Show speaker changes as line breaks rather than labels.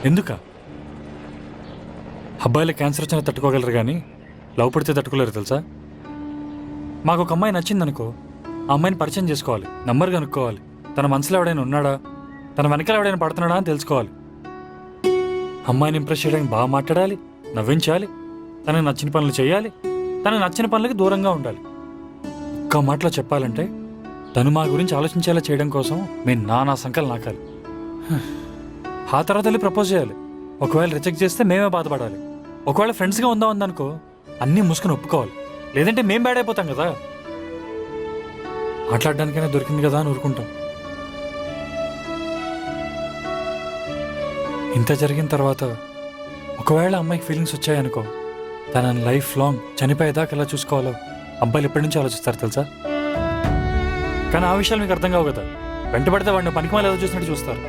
ఎందుక? అబ్బాయిలు క్యాన్సర్ వచ్చినా తట్టుకోగలరు కానీ లవ్ పడితే తట్టుకోలేరు తెలుసా? మాకు ఒక అమ్మాయి నచ్చిందనుకో, ఆ అమ్మాయిని పరిచయం చేసుకోవాలి, నంబర్ కనుక్కోవాలి, తన మనసులో ఎవడైనా ఉన్నాడా, తన వెనకాల ఎవడైనా పడుతున్నాడా అని తెలుసుకోవాలి. అమ్మాయిని ఇంప్రెస్ చేయడానికి బాగా మాట్లాడాలి, నవ్వించాలి, తనకు నచ్చిన పనులు చేయాలి, తనకు నచ్చిన పనులకి దూరంగా ఉండాలి. ఒక్క మాటలో చెప్పాలంటే తను మా గురించి ఆలోచించేలా చేయడం కోసం మేము నానా సంకలు నాకాలి. ఆ తర్వాత వెళ్ళి ప్రపోజ్ చేయాలి. ఒకవేళ రిజెక్ట్ చేస్తే మేమే బాధపడాలి. ఒకవేళ ఫ్రెండ్స్గా ఉందాం ఉందనుకో, అన్నీ మూసుకొని ఒప్పుకోవాలి, లేదంటే మేం బ్యాడ్ అయిపోతాం కదా. మాట్లాడడానికైనా దొరికింది కదా అని ఊరుకుంటాం. ఇంత జరిగిన తర్వాత ఒకవేళ అమ్మాయికి ఫీలింగ్స్ వచ్చాయనుకో, తనని లైఫ్ లాంగ్ చనిపోయేదాకా ఎలా చూసుకోవాలో అబ్బాయిలు ఎప్పటి నుంచి ఆలోచిస్తారు తెలుసా? కానీ ఆ విషయాలు మీకు అర్థం కావు కదా. వెంటబడితే వాడిని పనికిమాలి ఏదో చూసినట్టు చూస్తారు.